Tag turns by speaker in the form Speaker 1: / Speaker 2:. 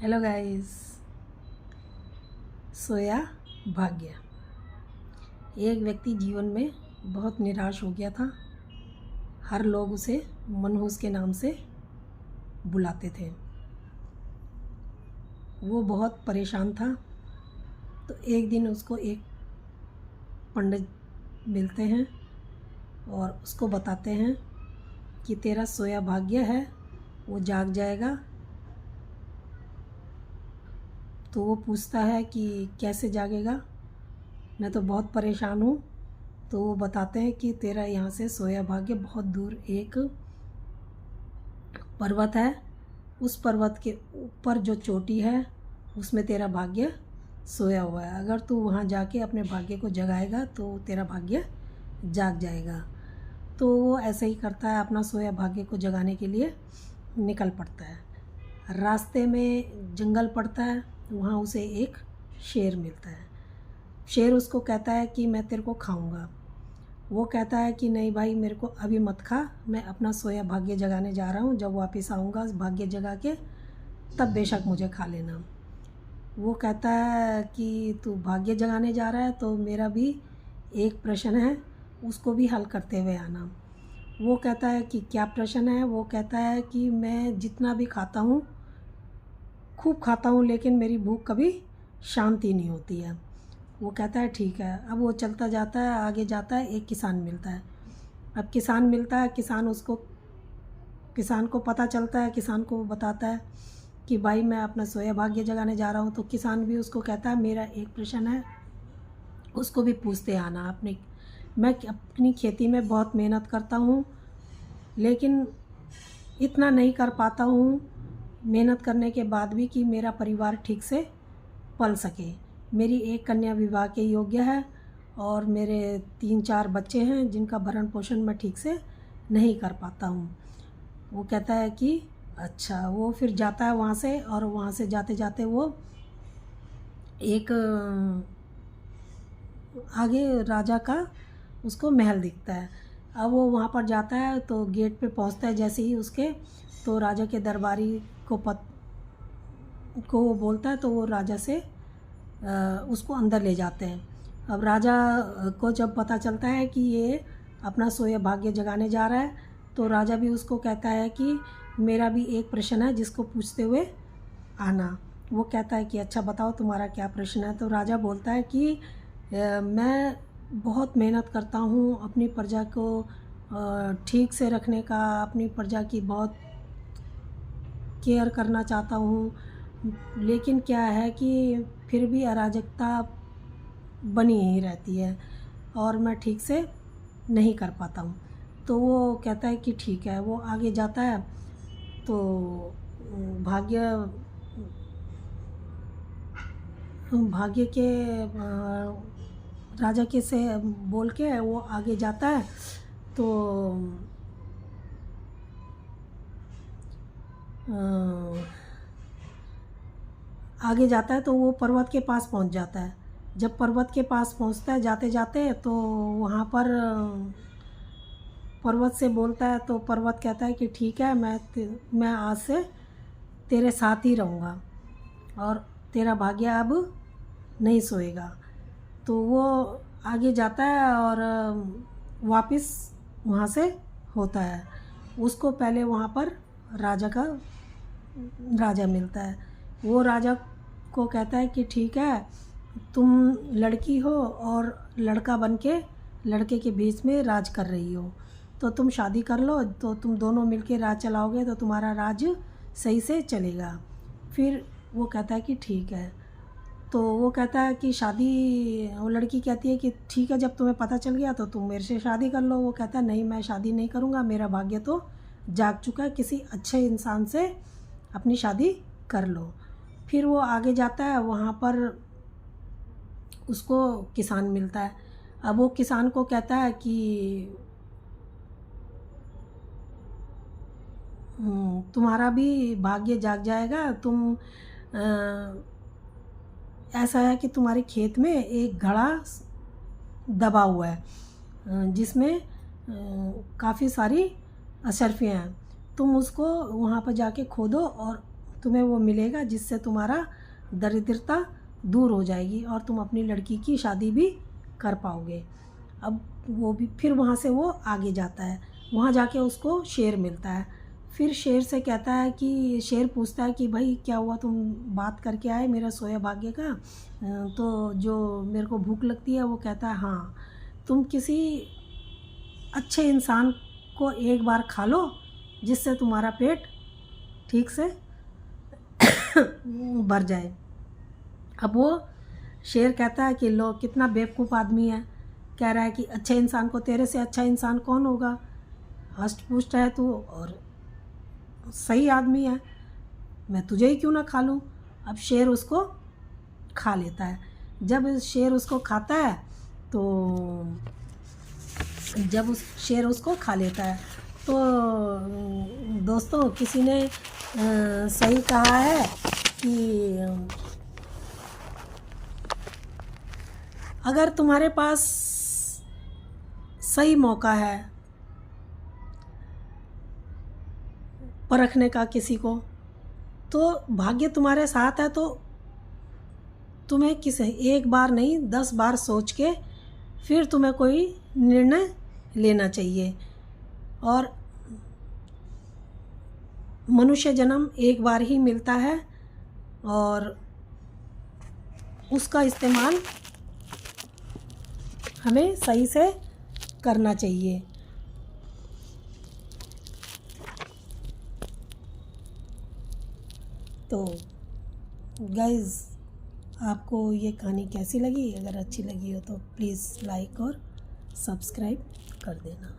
Speaker 1: Hello guys. सोया भाग्य। एक व्यक्ति जीवन में बहुत निराश हो गया था। हर लोग उसे मनहूस के नाम से बुलाते थे। वो बहुत परेशान था। तो एक दिन उसको एक पंडित मिलते हैं और उसको बताते हैं कि तेरा सोया भाग्य है, वो जाग जाएगा। तो वो पूछता है कि कैसे जागेगा, मैं तो बहुत परेशान हूँ। तो वो बताते हैं कि तेरा यहाँ से सोया भाग्य बहुत दूर एक पर्वत है, उस पर्वत के ऊपर जो चोटी है उसमें तेरा भाग्य सोया हुआ है। अगर तू वहाँ जाके अपने भाग्य को जगाएगा तो तेरा भाग्य जाग जाएगा। तो वो ऐसे ही करता है, अपना सोया भाग्य को जगाने के लिए निकल पड़ता है। रास्ते में जंगल पड़ता है, वहाँ उसे एक शेर मिलता है। शेर उसको कहता है कि मैं तेरे को खाऊंगा। वो कहता है कि नहीं भाई, मेरे को अभी मत खा, मैं अपना सोया भाग्य जगाने जा रहा हूँ। जब वापस आऊँगा भाग्य जगा के तब बेशक मुझे खा लेना। वो कहता है कि तू भाग्य जगाने जा रहा है तो मेरा भी एक प्रश्न है, उसको भी हल करते हुए आना। वो कहता है कि क्या प्रश्न है। वो कहता है कि मैं जितना भी खाता हूँ, खूब खाता हूँ, लेकिन मेरी भूख कभी शांति नहीं होती है। वो कहता है ठीक है। अब वो चलता जाता है, आगे जाता है, एक किसान मिलता है। अब किसान मिलता है, किसान को पता चलता है, किसान को बताता है कि भाई मैं अपना सोया भाग्य जगाने जा रहा हूँ। तो किसान भी उसको कहता है मेरा एक प्रश्न है, उसको भी पूछते आना। मैं अपनी खेती में बहुत मेहनत करता हूँ, लेकिन इतना नहीं कर पाता हूँ मेहनत करने के बाद भी कि मेरा परिवार ठीक से पल सके। मेरी एक कन्या विवाह के योग्य है और मेरे 3-4 बच्चे हैं जिनका भरण पोषण मैं ठीक से नहीं कर पाता हूँ। वो कहता है कि अच्छा। वो फिर जाता है वहाँ से, और वहाँ से जाते जाते वो एक आगे राजा का उसको महल दिखता है। अब वो वहाँ पर जाता है तो गेट पे पहुँचता है जैसे ही उसके, तो राजा के दरबारी को वो बोलता है, तो वो राजा से उसको अंदर ले जाते हैं। अब राजा को जब पता चलता है कि ये अपना सोया भाग्य जगाने जा रहा है, तो राजा भी उसको कहता है कि मेरा भी एक प्रश्न है जिसको पूछते हुए आना। वो कहता है कि अच्छा बताओ तुम्हारा क्या प्रश्न है। तो राजा बोलता है कि मैं बहुत मेहनत करता हूँ अपनी प्रजा को ठीक से रखने का, अपनी प्रजा की बहुत केयर करना चाहता हूँ, लेकिन क्या है कि फिर भी अराजकता बनी ही रहती है और मैं ठीक से नहीं कर पाता हूँ। तो वो कहता है कि ठीक है। वो आगे जाता है तो भाग्य भाग्य के राजा के से बोल के वो आगे जाता है। तो आगे जाता है तो वो पर्वत के पास पहुंच जाता है। जब पर्वत के पास पहुंचता है जाते जाते, तो वहाँ पर पर्वत से बोलता है। तो पर्वत कहता है कि ठीक है, मैं आज से तेरे साथ ही रहूँगा और तेरा भाग्य अब नहीं सोएगा। तो वो आगे जाता है और वापस वहाँ से होता है। उसको पहले वहाँ पर राजा मिलता है। वो राजा को कहता है कि ठीक है, तुम लड़की हो और लड़का बन के लड़के के बीच में राज कर रही हो, तो तुम शादी कर लो, तो तुम दोनों मिलके राज चलाओगे तो तुम्हारा राज सही से चलेगा। फिर वो कहता है कि ठीक है। तो वो कहता है कि वो लड़की कहती है कि ठीक है, जब तुम्हें पता चल गया तो तुम मेरे से शादी कर लो। वो कहता है नहीं, मैं शादी नहीं करूँगा, मेरा भाग्य तो जाग चुका है, किसी अच्छे इंसान से अपनी शादी कर लो। फिर वो आगे जाता है, वहाँ पर उसको किसान मिलता है। अब वो किसान को कहता है कि तुम्हारा भी भाग्य जाग जाएगा। ऐसा है कि तुम्हारे खेत में एक घड़ा दबा हुआ है जिसमें काफ़ी सारी अशर्फियाँ हैं। तुम उसको वहाँ पर जाके खोदो और तुम्हें वो मिलेगा जिससे तुम्हारा दरिद्रता दूर हो जाएगी और तुम अपनी लड़की की शादी भी कर पाओगे। अब वो भी फिर वहाँ से वो आगे जाता है, वहाँ जाके उसको शेर मिलता है। फिर शेर से कहता है कि शेर पूछता है कि भाई क्या हुआ, तुम बात करके आए मेरा सोया भाग्य का, तो जो मेरे को भूख लगती है। वो कहता है हाँ, तुम किसी अच्छे इंसान को एक बार खा लो जिससे तुम्हारा पेट ठीक से भर जाए। अब वो शेर कहता है कि लो कितना बेवकूफ़ आदमी है, कह रहा है कि अच्छे इंसान को, तेरे से अच्छा इंसान कौन होगा, हष्ट पुष्ट है तू और सही आदमी है, मैं तुझे ही क्यों ना खा लूँ। अब शेर उसको खा लेता है। जब शेर उसको खाता है तो जब उस शेर उसको खा लेता है तो दोस्तों किसी ने सही कहा है कि अगर तुम्हारे पास सही मौका है परखने का किसी को, तो भाग्य तुम्हारे साथ है तो तुम्हें किसी एक बार नहीं 10 बार सोच के फिर तुम्हें कोई निर्णय लेना चाहिए। और मनुष्य जन्म एक बार ही मिलता है और उसका इस्तेमाल हमें सही से करना चाहिए। तो गाइज़, आपको ये कहानी कैसी लगी? अगर अच्छी लगी हो तो प्लीज़ लाइक और सब्सक्राइब कर देना।